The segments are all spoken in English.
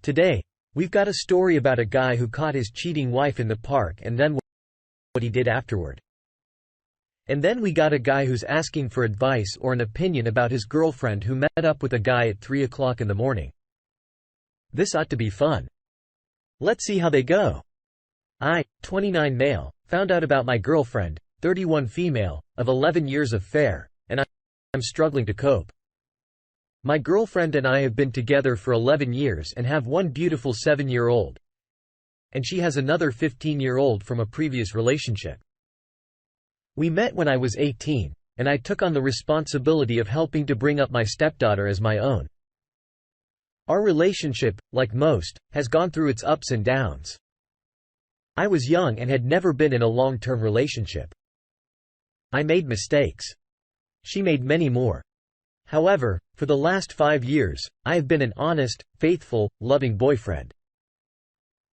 Today, we've got a story about a guy who caught his cheating wife in the park and then what he did afterward. And then we got a guy who's asking for advice or an opinion about his girlfriend who met up with a guy at 3 o'clock in the morning. This ought to be fun. Let's see how they go. I, 29 male, found out about my girlfriend, 31 female, of 11 years affair, and I'm struggling to cope. My girlfriend and I have been together for 11 years and have one beautiful 7-year-old. And she has another 15-year-old from a previous relationship. We met when I was 18, and I took on the responsibility of helping to bring up my stepdaughter as my own. Our relationship, like most, has gone through its ups and downs. I was young and had never been in a long-term relationship. I made mistakes. She made many more. However, for the last 5 years, I have been an honest, faithful, loving boyfriend.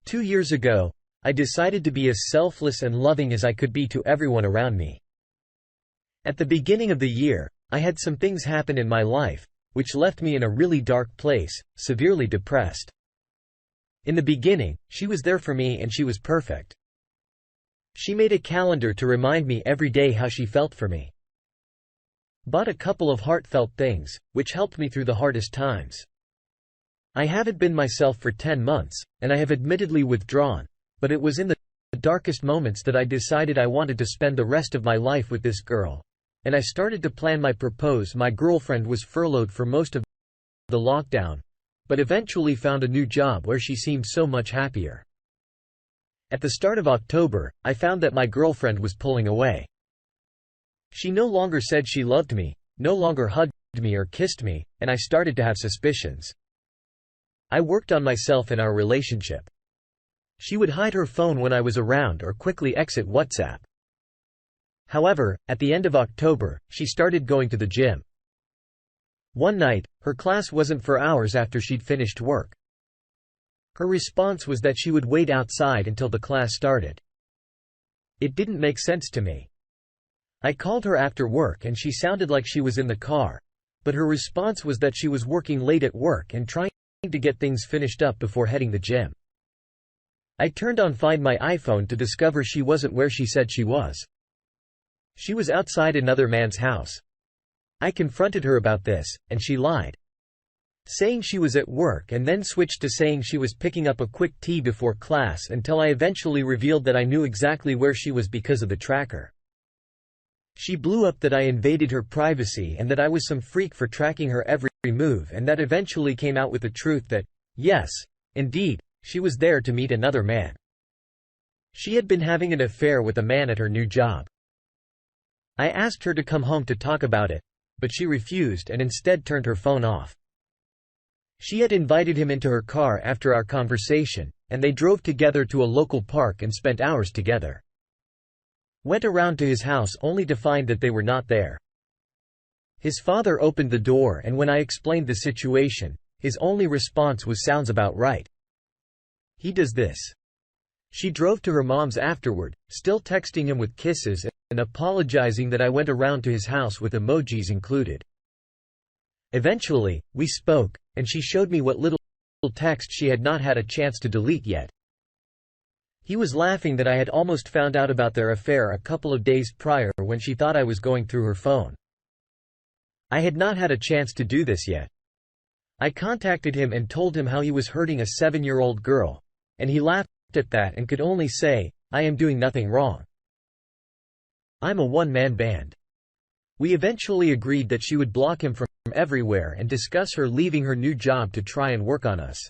2 years ago, I decided to be as selfless and loving as I could be to everyone around me. At the beginning of the year, I had some things happen in my life, which left me in a really dark place, severely depressed. In the beginning, she was there for me and she was perfect. She made a calendar to remind me every day how she felt for me. Bought a couple of heartfelt things, which helped me through the hardest times. I haven't been myself for 10 months, and I have admittedly withdrawn, but it was in the darkest moments that I decided I wanted to spend the rest of my life with this girl, and I started to plan my propose. My girlfriend was furloughed for most of the lockdown, but eventually found a new job where she seemed so much happier. At the start of October, I found that my girlfriend was pulling away. She no longer said she loved me, no longer hugged me or kissed me, and I started to have suspicions. I worked on myself in our relationship. She would hide her phone when I was around or quickly exit WhatsApp. However, at the end of October, she started going to the gym. One night, her class wasn't for hours after she'd finished work. Her response was that she would wait outside until the class started. It didn't make sense to me. I called her after work and she sounded like she was in the car, but her response was that she was working late at work and trying to get things finished up before heading the gym. I turned on Find My iPhone to discover she wasn't where she said she was. She was outside another man's house. I confronted her about this, and she lied, saying she was at work and then switched to saying she was picking up a quick tea before class until I eventually revealed that I knew exactly where she was because of the tracker. She blew up that I invaded her privacy and that I was some freak for tracking her every move, and that eventually came out with the truth that, yes, indeed, she was there to meet another man. She had been having an affair with a man at her new job. I asked her to come home to talk about it, but she refused and instead turned her phone off. She had invited him into her car after our conversation, and they drove together to a local park and spent hours together. Went around to his house only to find that they were not there. His father opened the door, and when I explained the situation, his only response was "Sounds about right. He does this." She drove to her mom's afterward, still texting him with kisses and apologizing that I went around to his house with emojis included. Eventually, we spoke, and she showed me what little text she had not had a chance to delete yet. He was laughing that I had almost found out about their affair a couple of days prior when she thought I was going through her phone. I had not had a chance to do this yet. I contacted him and told him how he was hurting a 7-year-old girl, and he laughed at that and could only say, "I am doing nothing wrong. I'm a one-man band." We eventually agreed that she would block him from everywhere and discuss her leaving her new job to try and work on us.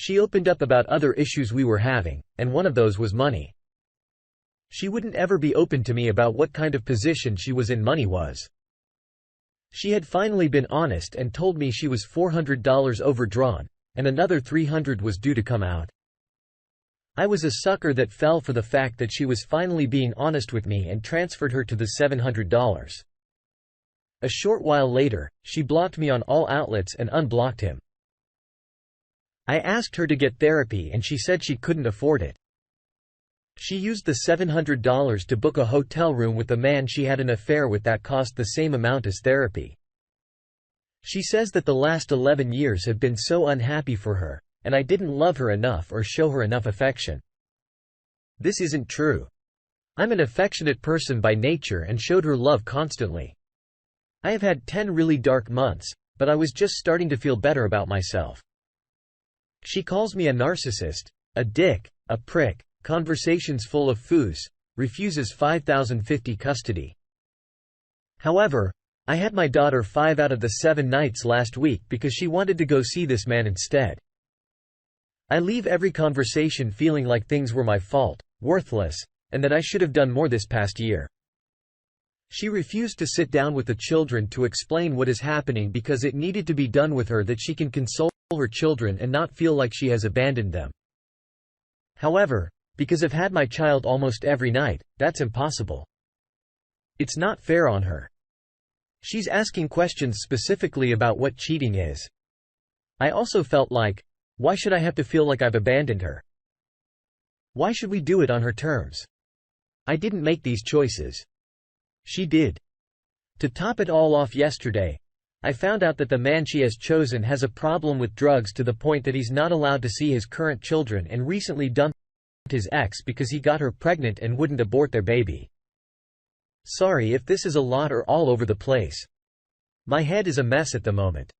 She opened up about other issues we were having, and one of those was money. She wouldn't ever be open to me about what kind of position she was in money-wise. She had finally been honest and told me she was $400 overdrawn, and another $300 was due to come out. I was a sucker that fell for the fact that she was finally being honest with me and transferred her to the $700. A short while later, she blocked me on all outlets and unblocked him. I asked her to get therapy and she said she couldn't afford it. She used the $700 to book a hotel room with the man she had an affair with that cost the same amount as therapy. She says that the last 11 years have been so unhappy for her, and I didn't love her enough or show her enough affection. This isn't true. I'm an affectionate person by nature and showed her love constantly. I have had 10 really dark months, but I was just starting to feel better about myself. She calls me a narcissist, a dick, a prick, conversations full of foos, refuses 5050 custody. However, I had my daughter 5 out of the 7 nights last week because she wanted to go see this man instead. I leave every conversation feeling like things were my fault, worthless, and that I should have done more this past year. She refused to sit down with the children to explain what is happening because it needed to be done with her that she can console her children and not feel like she has abandoned them. However, because I've had my child almost every night, that's impossible. It's not fair on her. She's asking questions specifically about what cheating is. I also felt like, why should I have to feel like I've abandoned her? Why should we do it on her terms? I didn't make these choices. She did. To top it all off yesterday, I found out that the man she has chosen has a problem with drugs to the point that he's not allowed to see his current children and recently dumped his ex because he got her pregnant and wouldn't abort their baby. Sorry if this is a lot or all over the place. My head is a mess at the moment.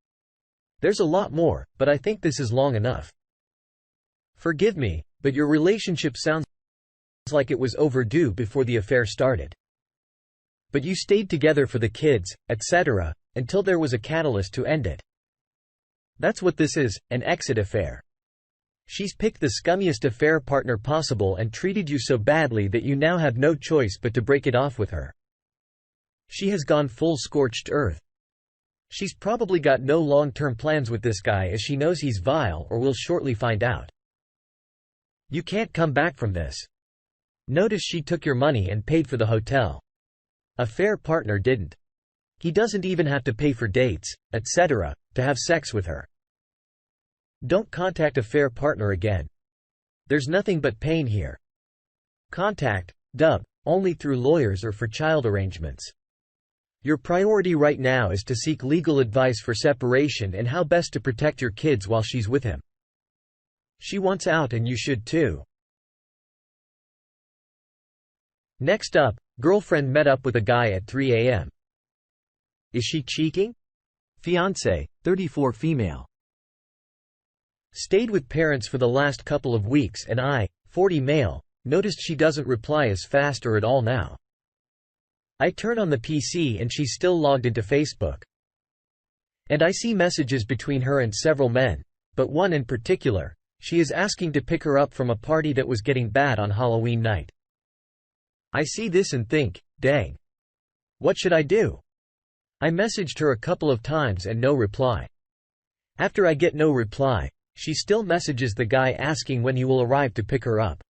There's a lot more, but I think this is long enough. Forgive me, but your relationship sounds like it was overdue before the affair started. But you stayed together for the kids, etc., until there was a catalyst to end it. That's what this is, an exit affair. She's picked the scummiest affair partner possible and treated you so badly that you now have no choice but to break it off with her. She has gone full scorched earth. She's probably got no long-term plans with this guy as she knows he's vile or will shortly find out. You can't come back from this. Notice she took your money and paid for the hotel. Affair partner didn't. He doesn't even have to pay for dates, etc., to have sex with her. Don't contact affair partner again. There's nothing but pain here. Contact, dub, only through lawyers or for child arrangements. Your priority right now is to seek legal advice for separation and how best to protect your kids while she's with him. She wants out and you should too. Next up, girlfriend met up with a guy at 3 a.m. Is she cheating? Fiancé, 34 female. Stayed with parents for the last couple of weeks and I, 40 male, noticed she doesn't reply as fast or at all now. I turn on the PC and she's still logged into Facebook. And I see messages between her and several men, but one in particular, she is asking to pick her up from a party that was getting bad on Halloween night. I see this and think, dang. What should I do? I messaged her a couple of times and no reply. After I get no reply, she still messages the guy asking when he will arrive to pick her up.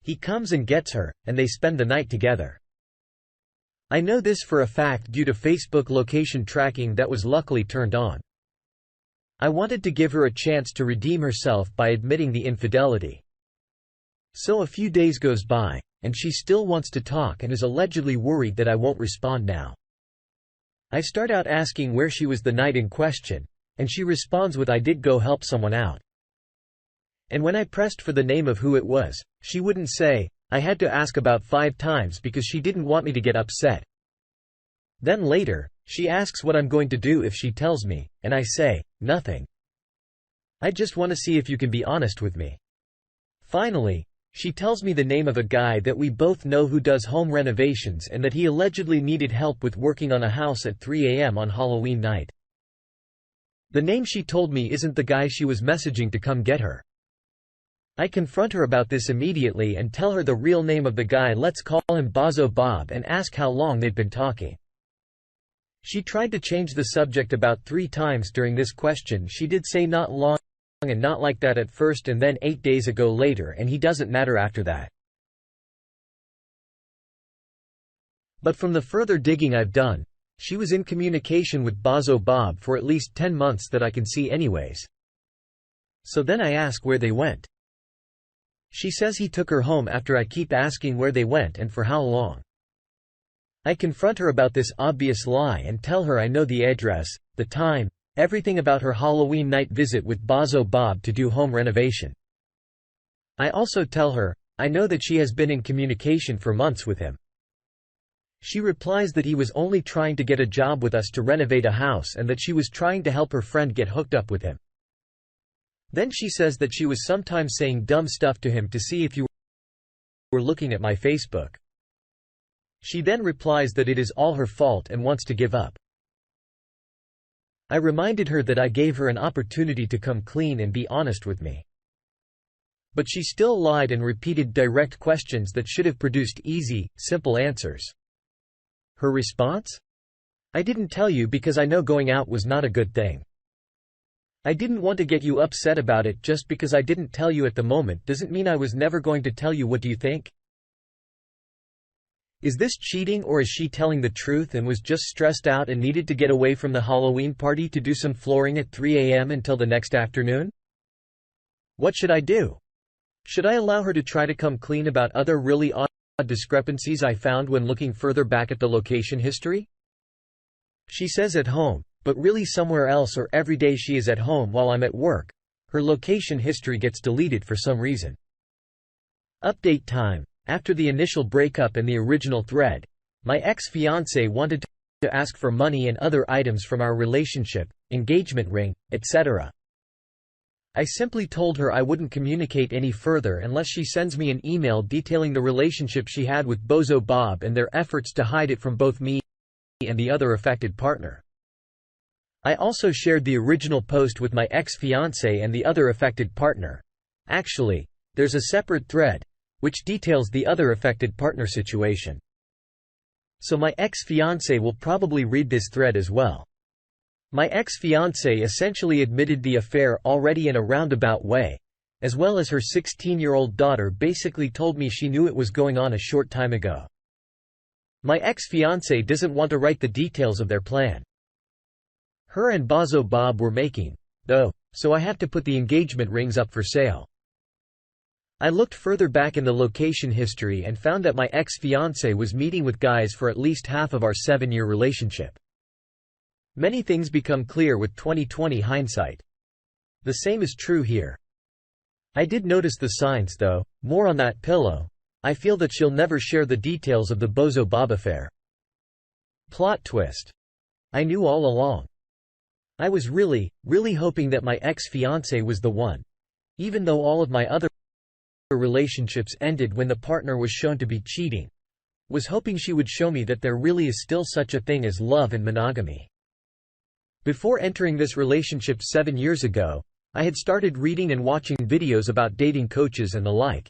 He comes and gets her, and they spend the night together. I know this for a fact due to Facebook location tracking that was luckily turned on. I wanted to give her a chance to redeem herself by admitting the infidelity. So a few days goes by, and she still wants to talk and is allegedly worried that I won't respond now. I start out asking where she was the night in question, and she responds with I did go help someone out. And when I pressed for the name of who it was, she wouldn't say. I had to ask about 5 times because she didn't want me to get upset. Then later, she asks what I'm going to do if she tells me, and I say, nothing. I just want to see if you can be honest with me. Finally, she tells me the name of a guy that we both know who does home renovations and that he allegedly needed help with working on a house at 3 a.m. on Halloween night. The name she told me isn't the guy she was messaging to come get her. I confront her about this immediately and tell her the real name of the guy, let's call him Bozo Bob, and ask how long they'd been talking. She tried to change the subject about 3 times during this question. She did say not long and not like that at first and then 8 days ago later and he doesn't matter after that. But from the further digging I've done, she was in communication with Bozo Bob for at least 10 months that I can see anyways. So then I ask where they went. She says he took her home after I keep asking where they went and for how long. I confront her about this obvious lie and tell her I know the address, the time, everything about her Halloween night visit with Bozo Bob to do home renovation. I also tell her, I know that she has been in communication for months with him. She replies that he was only trying to get a job with us to renovate a house and that she was trying to help her friend get hooked up with him. Then she says that she was sometimes saying dumb stuff to him to see if you were looking at my Facebook. She then replies that it is all her fault and wants to give up. I reminded her that I gave her an opportunity to come clean and be honest with me. But she still lied and repeated direct questions that should have produced easy, simple answers. Her response? I didn't tell you because I know going out was not a good thing. I didn't want to get you upset about it. Just because I didn't tell you at the moment doesn't mean I was never going to tell you. What do you think? Is this cheating, or is she telling the truth and was just stressed out and needed to get away from the Halloween party to do some flooring at 3 a.m. until the next afternoon? What should I do? Should I allow her to try to come clean about other really odd discrepancies I found when looking further back at the location history? She says at home, but really somewhere else, or every day she is at home while I'm at work. Her location history gets deleted for some reason. Update time. After the initial breakup and the original thread, my ex-fiancé wanted to ask for money and other items from our relationship, engagement ring, etc. I simply told her I wouldn't communicate any further unless she sends me an email detailing the relationship she had with Bozo Bob and their efforts to hide it from both me and the other affected partner. I also shared the original post with my ex-fiancé and the other affected partner. Actually, there's a separate thread which details the other affected partner situation. So my ex-fiancé will probably read this thread as well. My ex-fiancé essentially admitted the affair already in a roundabout way, as well as her 16-year-old daughter basically told me she knew it was going on a short time ago. My ex-fiancé doesn't want to write the details of their plan. Her and Bozo Bob were making, though, so I had to put the engagement rings up for sale. I looked further back in the location history and found that my ex-fiancé was meeting with guys for at least half of our 7-year relationship. Many things become clear with 20/20 hindsight. The same is true here. I did notice the signs though, more on that pillow. I feel that she'll never share the details of the Bozo Bob affair. Plot twist. I knew all along. I was really hoping that my ex-fiancé was the one. Even though all of my other relationships ended when the partner was shown to be cheating. Was hoping she would show me that there really is still such a thing as love and monogamy. Before entering this relationship 7 years ago, I had started reading and watching videos about dating coaches and the like.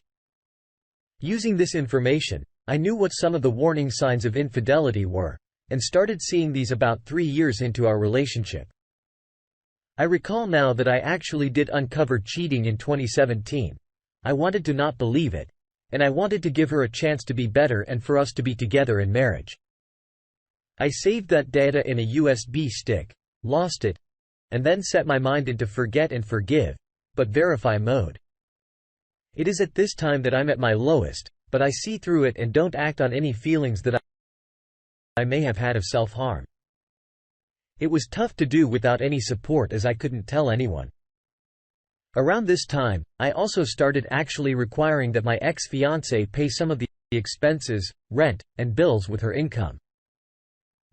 Using this information, I knew what some of the warning signs of infidelity were, and started seeing these about 3 years into our relationship. I recall now that I actually did uncover cheating in 2017. I wanted to not believe it, and I wanted to give her a chance to be better and for us to be together in marriage. I saved that data in a USB stick, lost it, and then set my mind into forget and forgive, but verify mode. It is at this time that I'm at my lowest, but I see through it and don't act on any feelings that I may have had of self-harm. It was tough to do without any support as I couldn't tell anyone. Around this time, I also started actually requiring that my ex-fiancé pay some of the expenses, rent, and bills with her income.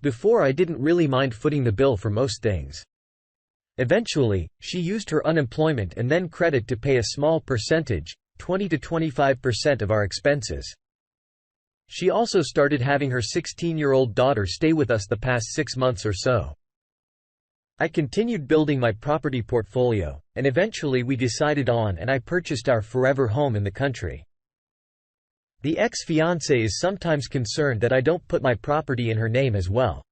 Before I didn't really mind footing the bill for most things. Eventually, she used her unemployment and then credit to pay a small percentage, 20 to 25% of our expenses. She also started having her 16-year-old daughter stay with us the past 6 months or so. I continued building my property portfolio, and eventually we decided on and I purchased our forever home in the country. The ex-fiancé is sometimes concerned that I don't put my property in her name as well.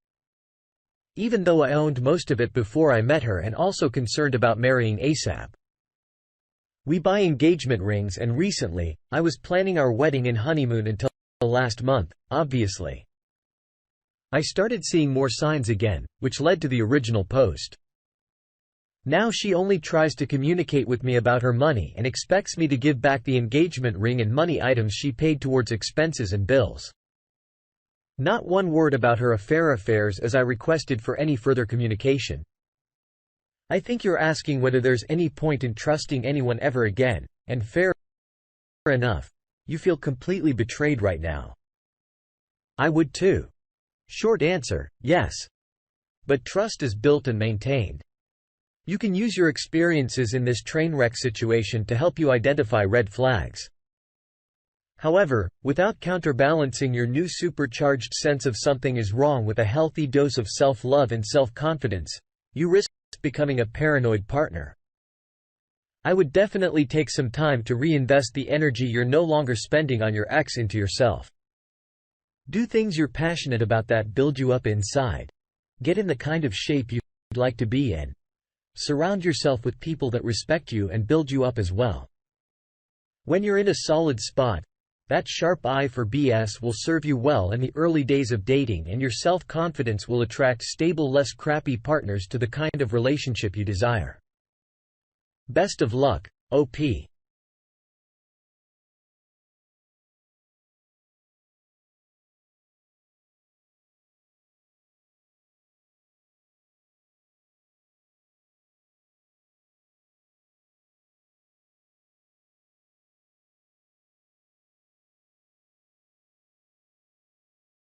Even though I owned most of it before I met her, and also concerned about marrying ASAP. We buy engagement rings, and recently, I was planning our wedding and honeymoon until last month, obviously. I started seeing more signs again, which led to the original post. Now she only tries to communicate with me about her money and expects me to give back the engagement ring and money items she paid towards expenses and bills. Not one word about her affairs as I requested for any further communication. I think you're asking whether there's any point in trusting anyone ever again, and fair enough. You feel completely betrayed right now. I would too. Short answer, yes. But trust is built and maintained. You can use your experiences in this train wreck situation to help you identify red flags. However, without counterbalancing your new supercharged sense of something is wrong with a healthy dose of self-love and self-confidence, you risk becoming a paranoid partner. I would definitely take some time to reinvest the energy you're no longer spending on your ex into yourself. Do things you're passionate about that build you up inside. Get in the kind of shape you'd like to be in. Surround yourself with people that respect you and build you up as well. When you're in a solid spot, that sharp eye for BS will serve you well in the early days of dating, and your self-confidence will attract stable, less crappy partners to the kind of relationship you desire. Best of luck, OP.